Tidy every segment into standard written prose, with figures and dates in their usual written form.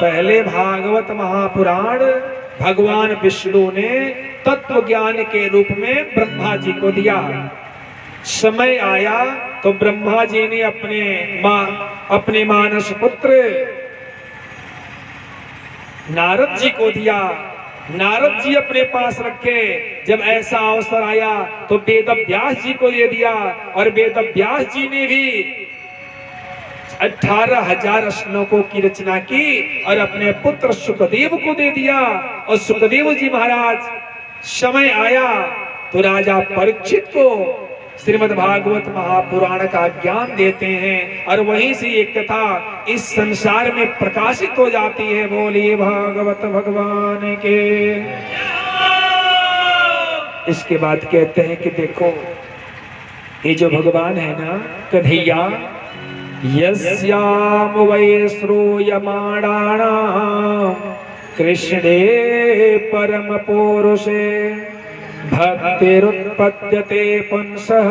पहले भागवत महापुराण भगवान विष्णु ने तत्व ज्ञान के रूप में ब्रह्मा जी को दिया। समय आया तो ब्रह्मा जी ने अपने मानस पुत्र नारद जी को दिया। नारद जी अपने पास रखे। जब ऐसा अवसर आया तो वेद व्यास जी को दे दिया और वेद व्यास जी ने भी 18,000 श्लोकों की रचना की और अपने पुत्र सुखदेव को दे दिया। और सुखदेव जी महाराज समय आया तो राजा परीक्षित को श्रीमद् भागवत महापुराण का ज्ञान देते हैं और वहीं से एक कथा इस संसार में प्रकाशित हो जाती है। बोलिए भागवत भगवान के। इसके बाद कहते हैं कि देखो ये जो भगवान है ना कन्हैया, यस्याम वै श्रूयमाणाना कृष्णे परम पौरुषे भक्तिरुत्पद्यते पुंसः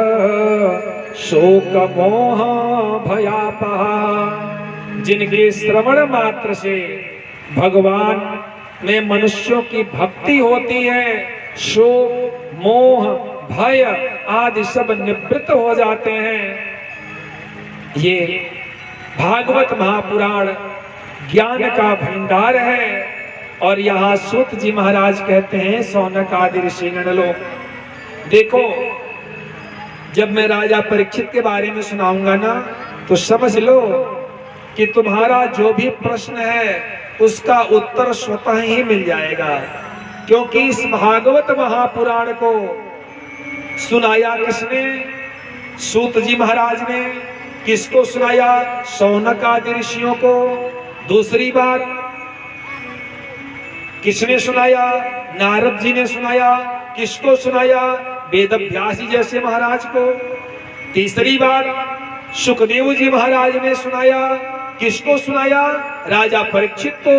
शोक मोह भयापहा। जिनके श्रवण मात्र से भगवान में मनुष्यों की भक्ति होती है, शोक मोह भय आदि सब निवृत्त हो जाते हैं। ये भागवत महापुराण ज्ञान का भंडार है। और यहाँ सूत जी महाराज कहते हैं सौनक आदि ऋषिगण लोग, देखो जब मैं राजा परीक्षित के बारे में सुनाऊंगा ना तो समझ लो कि तुम्हारा जो भी प्रश्न है उसका उत्तर स्वतः ही मिल जाएगा। क्योंकि इस भागवत महापुराण को सुनाया किसने? सूत जी महाराज ने। किसको सुनाया? सौनक आदि ऋषियों को। दूसरी बात किसने सुनाया? नारद जी ने सुनाया। किसको सुनाया? वेद व्यास जी जैसे महाराज को। तीसरी बात सुखदेव जी महाराज ने सुनाया। किसको सुनाया? राजा परीक्षित को।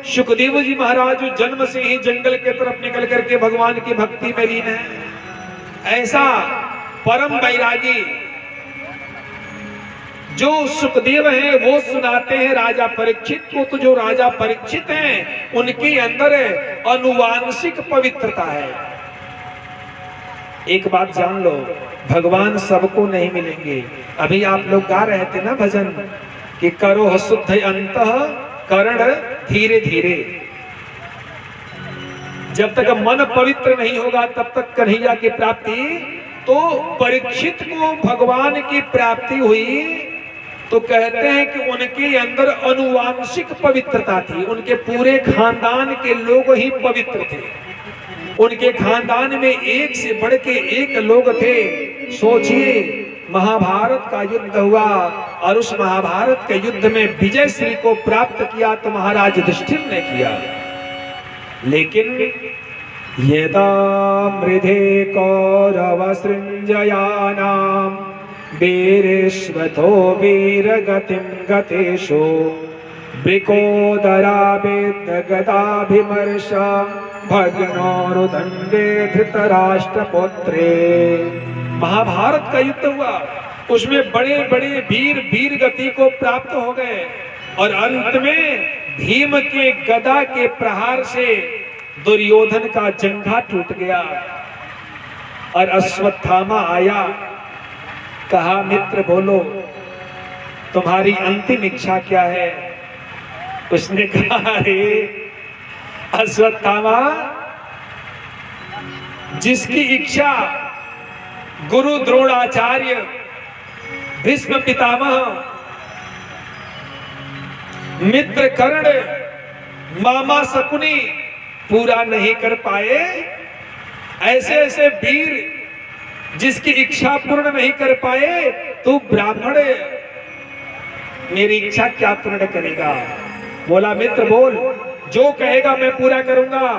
सुखदेव जी महाराज जो जन्म से ही जंगल के तरफ निकल करके भगवान की भक्ति में लीन है। ऐसा परम वैरागी जो सुखदेव हैं वो सुनाते हैं राजा परीक्षित को। तो जो राजा परीक्षित हैं उनके अंदर अनुवांशिक पवित्रता है। एक बात जान लो, भगवान सबको नहीं मिलेंगे। अभी आप लोग गा रहे थे ना भजन कि करो शुद्ध अंतः करण धीरे धीरे। जब तक मन पवित्र नहीं होगा तब तक कन्हैया की प्राप्ति। तो परीक्षित को भगवान की प्राप्ति हुई तो कहते हैं कि उनके अंदर अनुवांशिक पवित्रता थी। उनके पूरे खानदान के लोग ही पवित्र थे। उनके खानदान में एक से बढ़ के एक लोग थे। सोचिए महाभारत का युद्ध हुआ और उस महाभारत के युद्ध में विजय श्री को प्राप्त किया तो महाराज युधिष्ठिर ने किया। लेकिन यदा मृधे कौरव सृंजयानाम वीरेश्वतो वीरगतिं गतेषु ब्रिकोदरा वेद गदाभिमर्श भग्नोरुदंडे धृतराष्ट्रपुत्रे। महाभारत का युद्ध हुआ, उसमें बड़े बड़े वीर वीर गति को प्राप्त हो गए और अंत में भीम के गदा के प्रहार से दुर्योधन का जंघा टूट गया। और अश्वत्थामा आया, कहा मित्र बोलो तुम्हारी अंतिम इच्छा क्या है? उसने कहा अरे अश्वत्थामा, जिसकी इच्छा गुरु द्रोणाचार्य भीष्म पितामह मित्र कर्ण मामा शकुनी पूरा नहीं कर पाए, ऐसे ऐसे वीर जिसकी इच्छा पूर्ण नहीं कर पाए, तो ब्राह्मण मेरी इच्छा क्या पूर्ण करेगा? बोला मित्र बोल, जो कहेगा मैं पूरा करूंगा।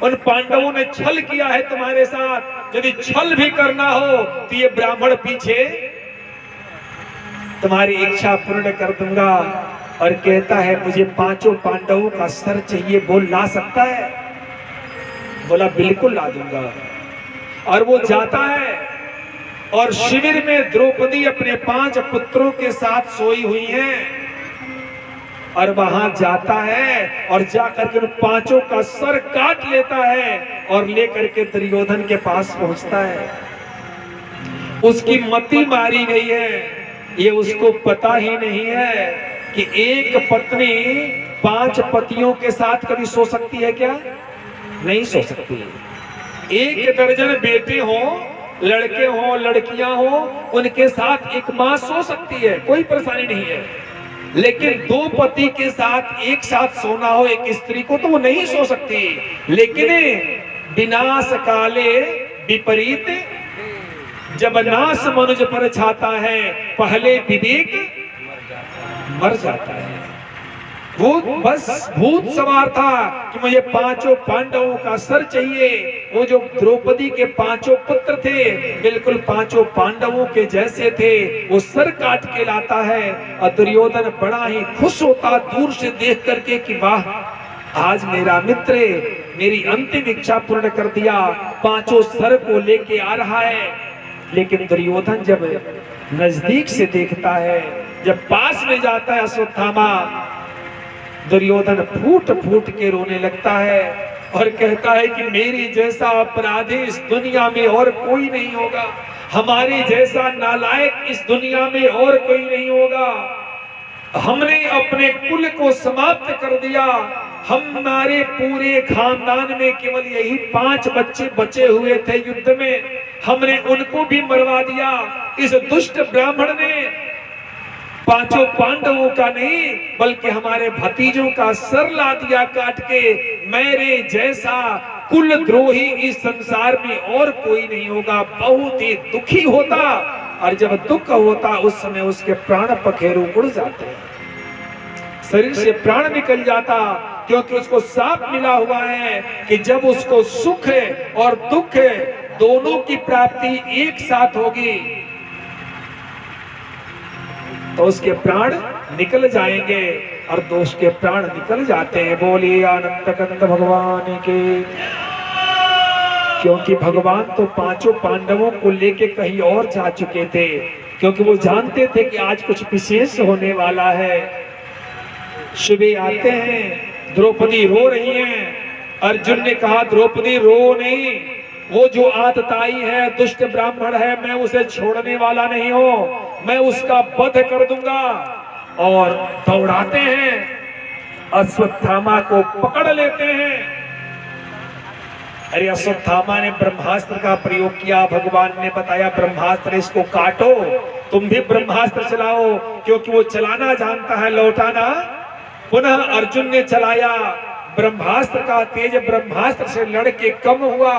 उन पांडवों ने छल किया है तुम्हारे साथ, यदि छल भी करना हो तो ये ब्राह्मण पीछे तुम्हारी इच्छा पूर्ण कर दूंगा। और कहता है मुझे 5 पांडवों का सर चाहिए, बोल ला सकता है? बोला बिल्कुल ला दूंगा। और वो जाता है और शिविर में द्रौपदी अपने 5 पुत्रों के साथ सोई हुई हैं। और वहां जाता है और जाकर के उन पांचों का सर काट लेता है और लेकर के दुर्योधन के पास पहुंचता है। उसकी मति मारी गई है, ये उसको पता ही नहीं है कि एक पत्नी 5 पतियों के साथ कभी सो सकती है क्या? नहीं सो सकती। 1 दर्जन बेटे हो, लड़के हो, लड़कियां हो, उनके साथ एक मां सो सकती है, कोई परेशानी नहीं है। लेकिन 2 पति के साथ एक साथ सोना हो एक स्त्री को तो वो नहीं सो सकती। लेकिन विनाश काले विपरीत, जब नाश मनुज पर छाता है पहले विवेक मर जाता है। वो बस भूत सवार था कि मुझे 5 पांडवों का सर चाहिए। वो जो द्रौपदी के 5 पुत्र थे बिल्कुल 5 पांडवों के जैसे थे, वो सर काट के लाता है और दुर्योधन बड़ा ही खुश होता दूर से देख करके कि वाह, आज मेरा मित्र मेरी अंतिम इच्छा पूर्ण कर दिया, 5 सर को लेके आ रहा है। लेकिन दुर्योधन जब नजदीक से देखता है, जब पास में जाता है अश्वत्थामा, दुर्योधन फूट फूट के रोने लगता है और कहता है कि मेरी जैसा अपराधी इस दुनिया में और कोई नहीं होगा, हमारे जैसा नालायक इस दुनिया में और कोई नहीं होगा। हमने अपने कुल को समाप्त कर दिया, हमारे पूरे खानदान में केवल यही 5 बच्चे बचे हुए थे युद्ध में, हमने उनको भी मरवा दिया। इस दुष्ट ब्राह्मण ने 5 पांडवों का नहीं बल्कि हमारे भतीजों का सर ला दिया काट के। मेरे जैसा कुल द्रोही इस संसार में और कोई नहीं होगा। बहुत ही दुखी होता और जब दुख होता उस समय उसके प्राण पखेरु उड़ जाते हैं, शरीर से प्राण निकल जाता, क्योंकि उसको साफ मिला हुआ है कि जब उसको सुख और दुख दोनों की प्राप्ति एक साथ होगी तो उसके प्राण निकल जाएंगे और दोष के प्राण निकल जाते हैं। बोलिए आनंद कंद भगवान के। क्योंकि भगवान तो 5 पांडवों को लेके कहीं और जा चुके थे, क्योंकि वो जानते थे कि आज कुछ विशेष होने वाला है। सुबह आते हैं, द्रौपदी रो रही हैं। अर्जुन ने कहा द्रौपदी रो नहीं, वो जो आतताई है, दुष्ट ब्राह्मण है, मैं उसे छोड़ने वाला नहीं हूं, मैं उसका वध कर दूंगा। और दौड़ाते हैं, अश्वत्थामा को पकड़ लेते हैं। अरे अश्वत्थामा ने ब्रह्मास्त्र का प्रयोग किया, भगवान ने बताया ब्रह्मास्त्र इसको काटो, तुम भी ब्रह्मास्त्र चलाओ, क्योंकि वो चलाना जानता है, लौटाना। पुनः अर्जुन ने चलाया ब्रह्मास्त्र का तेज, ब्रह्मास्त्र से लड़के कम हुआ,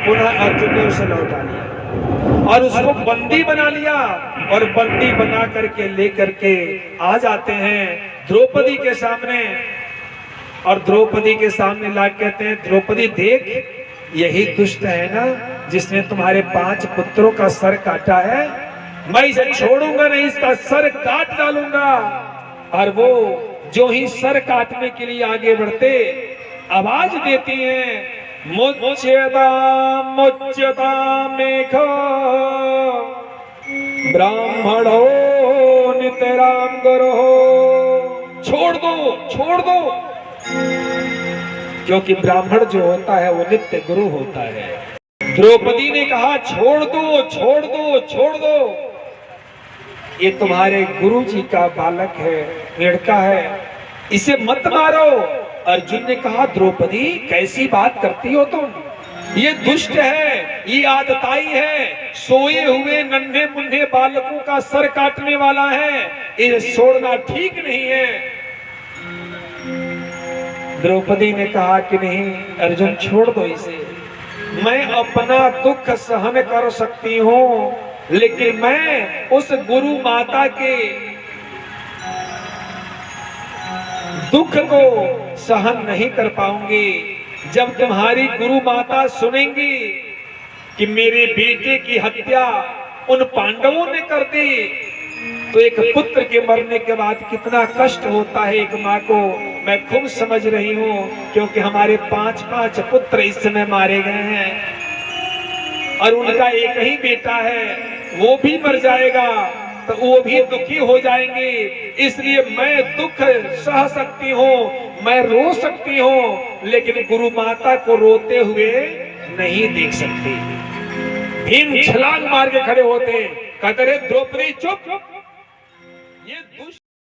पुनः अर्जुन ने उसे लौटा लिया और उसको बंदी बना लिया और बंदी बना करके लेकर के आ जाते हैं द्रौपदी के सामने। और द्रौपदी के सामने ला कहते हैं द्रौपदी देख, यही दुष्ट है ना जिसने तुम्हारे 5 पुत्रों का सर काटा है, मैं इसे छोड़ूंगा नहीं, इसका सर काट डालूंगा। और वो जो ही सर काटने के लिए आगे बढ़ते आवाज देती हैं मुच्यता मुच्यता मेघ ब्राह्मणो नितराम गुरु, छोड़ दो छोड़ दो, क्योंकि ब्राह्मण जो होता है वो नित्य गुरु होता है। द्रौपदी ने कहा छोड़ दो छोड़ दो छोड़ दो, ये तुम्हारे गुरु जी का बालक है, लड़का है, इसे मत मारो। अर्जुन ने कहा द्रौपदी कैसी बात करती हो तुम, ये दुष्ट है, ये आतताई है, सोए हुए नन्हे मुन्ने बालकों का सर काटने वाला है, इसे छोड़ना ठीक नहीं है। द्रौपदी ने कहा कि नहीं अर्जुन छोड़ दो इसे, मैं अपना दुख सहन कर सकती हूँ, लेकिन मैं उस गुरु माता के दुख को सहन नहीं कर पाऊंगी। जब तुम्हारी गुरु माता सुनेंगी कि मेरे बेटे की हत्या उन पांडवों ने कर दी, तो एक पुत्र के मरने के बाद कितना कष्ट होता है एक माँ को, मैं खूब समझ रही हूँ, क्योंकि हमारे 5 पुत्र इस समय मारे गए हैं और उनका एक ही बेटा है, वो भी मर जाएगा। तो वो भी दुखी हो जाएंगे। इसलिए मैं दुख सह सकती हूँ, मैं रो सकती हूँ, लेकिन गुरु माता को रोते हुए नहीं देख सकती। भीम छलांग मार के खड़े होते, कहते रे द्रौपदी चुप, ये दुष्ट